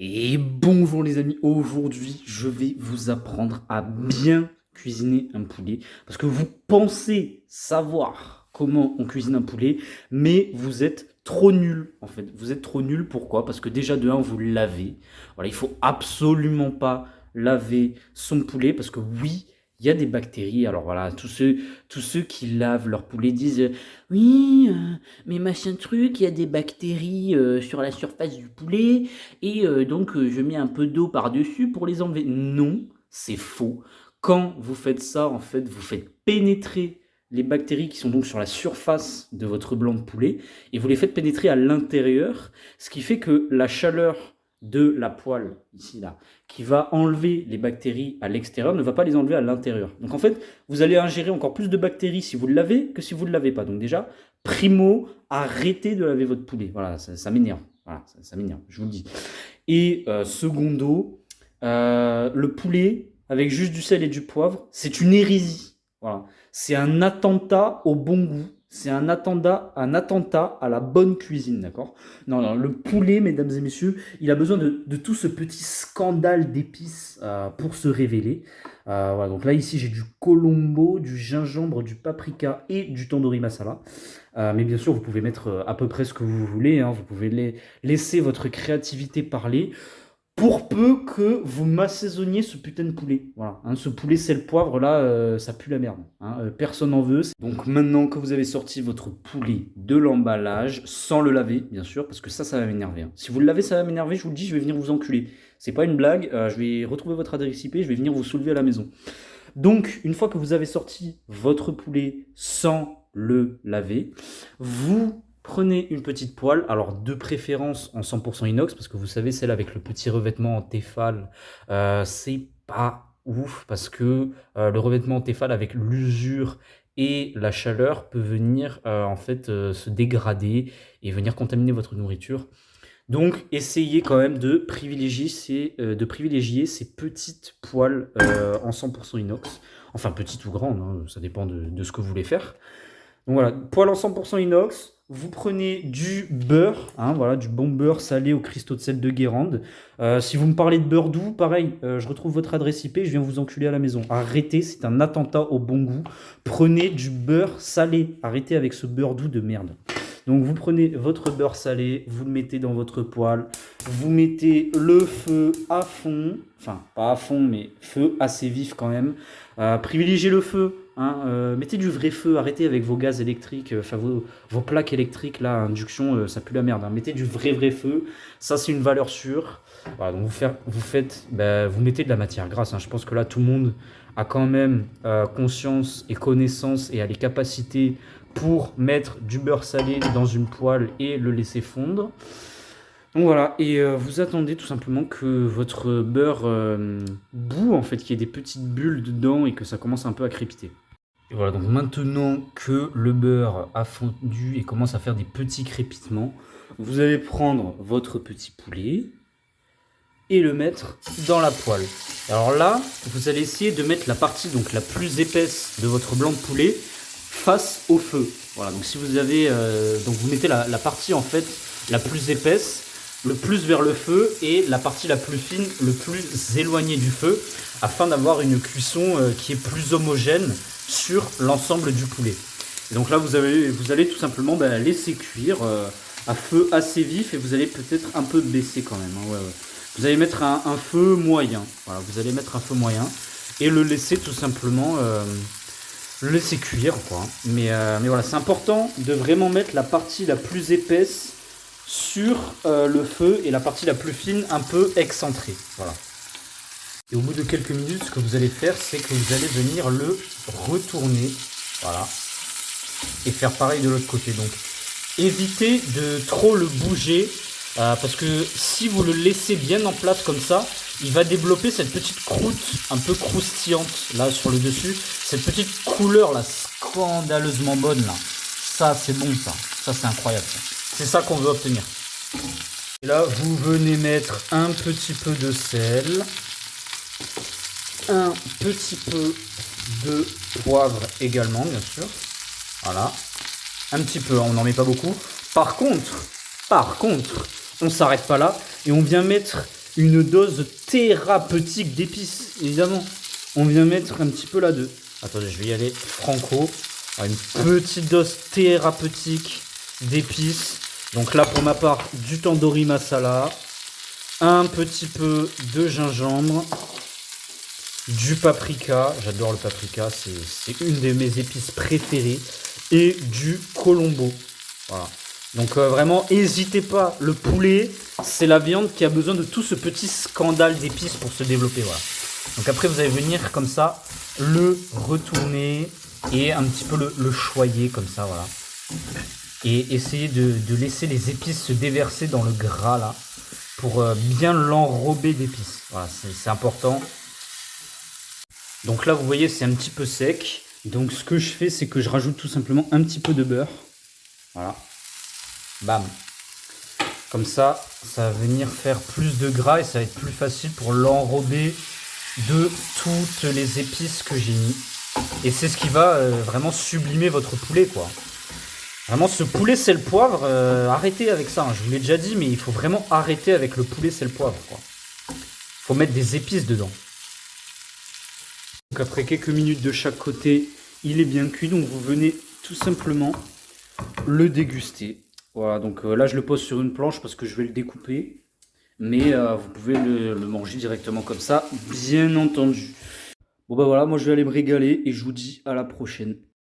Et bonjour les amis, aujourd'hui je vais vous apprendre à bien cuisiner un poulet parce que vous pensez savoir comment on cuisine un poulet mais vous êtes trop nul en fait. Vous êtes trop nul, pourquoi? Parce que déjà de un vous le lavez. Voilà, il faut absolument pas laver son poulet parce que oui, il y a des bactéries. Alors voilà, tous ceux qui lavent leur poulet disent oui, mais machin truc, il y a des bactéries sur la surface du poulet. Et donc, je mets un peu d'eau par-dessus pour les enlever. Non, c'est faux. Quand vous faites ça, en fait, vous faites pénétrer les bactéries qui sont donc sur la surface de votre blanc de poulet et vous les faites pénétrer à l'intérieur, ce qui fait que la chaleur de la poêle, ici, là, qui va enlever les bactéries à l'extérieur, ne va pas les enlever à l'intérieur. Donc en fait, vous allez ingérer encore plus de bactéries si vous le lavez que si vous ne le lavez pas. Donc déjà, primo, arrêtez de laver votre poulet. Voilà, ça m'énerve. Voilà, ça m'énerve, je vous le dis. Et secondo, le poulet avec juste du sel et du poivre, c'est une hérésie. Voilà. C'est un attentat au bon goût. C'est un attentat à la bonne cuisine, d'accord? Non, non, le poulet, mesdames et messieurs, il a besoin de tout ce petit scandale d'épices pour se révéler. Voilà, donc là, ici, j'ai du colombo, du gingembre, du paprika et du tandoori masala. Mais bien sûr, vous pouvez mettre à peu près ce que vous voulez, hein. Vous pouvez laisser votre créativité parler. Pour peu que vous m'assaisonniez ce putain de poulet. Voilà, hein, ce poulet sel poivre là, ça pue la merde, hein, personne n'en veut. Donc maintenant que vous avez sorti votre poulet de l'emballage, sans le laver, bien sûr, parce que ça va m'énerver, hein. Si vous le lavez, ça va m'énerver, je vous le dis, je vais venir vous enculer. C'est pas une blague, je vais retrouver votre adresse IP, je vais venir vous soulever à la maison. Donc, une fois que vous avez sorti votre poulet sans le laver, vous prenez une petite poêle, alors de préférence en 100% inox, parce que vous savez, celle avec le petit revêtement en Tefal, c'est pas ouf, parce que le revêtement en Tefal avec l'usure et la chaleur peut venir en fait se dégrader et venir contaminer votre nourriture. Donc, essayez quand même de privilégier ces petites poêles en 100% inox. Enfin, petites ou grandes, hein, ça dépend de ce que vous voulez faire. Donc voilà, poêle en 100% inox. Vous prenez du beurre, hein, voilà, du bon beurre salé au cristaux de sel de Guérande. Si vous me parlez de beurre doux, pareil, je retrouve votre adresse IP, je viens vous enculer à la maison. Arrêtez, c'est un attentat au bon goût. Prenez du beurre salé. Arrêtez avec ce beurre doux de merde. Donc vous prenez votre beurre salé, vous le mettez dans votre poêle, vous mettez le feu à fond, enfin pas à fond mais feu assez vif quand même. Privilégiez le feu, hein, mettez du vrai feu, arrêtez avec vos gaz électriques, enfin vos plaques électriques là, induction, ça pue la merde, hein. Mettez du vrai feu, ça c'est une valeur sûre. Voilà, donc vous mettez de la matière grasse, hein. Je pense que là tout le monde a quand même conscience et connaissance et a les capacités pour mettre du beurre salé dans une poêle et le laisser fondre. Donc voilà, et vous attendez tout simplement que votre beurre bout, en fait, qu'il y ait des petites bulles dedans et que ça commence un peu à crépiter. Et voilà, donc maintenant que le beurre a fondu et commence à faire des petits crépitements, vous allez prendre votre petit poulet et le mettre dans la poêle. Alors là, vous allez essayer de mettre la partie donc la plus épaisse de votre blanc de poulet face au feu. Voilà, donc si vous avez, donc vous mettez la partie en fait la plus épaisse, le plus vers le feu et la partie la plus fine, le plus éloignée du feu, afin d'avoir une cuisson qui est plus homogène sur l'ensemble du poulet. Et donc là, vous allez tout simplement laisser cuire à feu assez vif et vous allez peut-être un peu baisser quand même, hein, ouais, ouais. Vous allez mettre un feu moyen. Voilà, vous allez mettre un feu moyen et le laisser tout simplement le laisser cuire, quoi. Mais voilà, c'est important de vraiment mettre la partie la plus épaisse sur le feu et la partie la plus fine un peu excentrée. Voilà. Et au bout de quelques minutes, ce que vous allez faire, c'est que vous allez venir le retourner. Voilà. Et faire pareil de l'autre côté. Donc, évitez de trop le bouger parce que si vous le laissez bien en place comme ça, il va développer cette petite croûte un peu croustillante là sur le dessus. Cette petite couleur là, scandaleusement bonne là. Ça, c'est bon ça. Ça, c'est incroyable. C'est ça qu'on veut obtenir. Et là, vous venez mettre un petit peu de sel. Un petit peu de poivre également, bien sûr. Voilà. Un petit peu, on n'en met pas beaucoup. Par contre, on s'arrête pas là et on vient mettre une dose thérapeutique d'épices, évidemment. On vient mettre un petit peu là-dedans. Attendez, je vais y aller franco. Alors, une petite dose thérapeutique d'épices. Donc là, pour ma part, du tandoori masala, un petit peu de gingembre, du paprika, j'adore le paprika, c'est une de mes épices préférées, et du colombo. Voilà. Donc vraiment, n'hésitez pas, le poulet, c'est la viande qui a besoin de tout ce petit scandale d'épices pour se développer. Voilà. Donc après, vous allez venir comme ça, le retourner et un petit peu le choyer comme ça, voilà. Et essayer de laisser les épices se déverser dans le gras là, pour bien l'enrober d'épices. Voilà, c'est important. Donc là, vous voyez, c'est un petit peu sec. Donc ce que je fais, c'est que je rajoute tout simplement un petit peu de beurre. Voilà. Bam. Comme ça va venir faire plus de gras et ça va être plus facile pour l'enrober de toutes les épices que j'ai mis. Et c'est ce qui va vraiment sublimer votre poulet, quoi. Vraiment, ce poulet sel poivre, arrêtez avec ça. Hein. Je vous l'ai déjà dit, mais il faut vraiment arrêter avec le poulet sel poivre, quoi. Faut mettre des épices dedans. Donc après quelques minutes de chaque côté, il est bien cuit. Donc vous venez tout simplement le déguster. Voilà, donc là je le pose sur une planche parce que je vais le découper. Mais vous pouvez le manger directement comme ça, bien entendu. Bon bah voilà, moi je vais aller me régaler et je vous dis à la prochaine.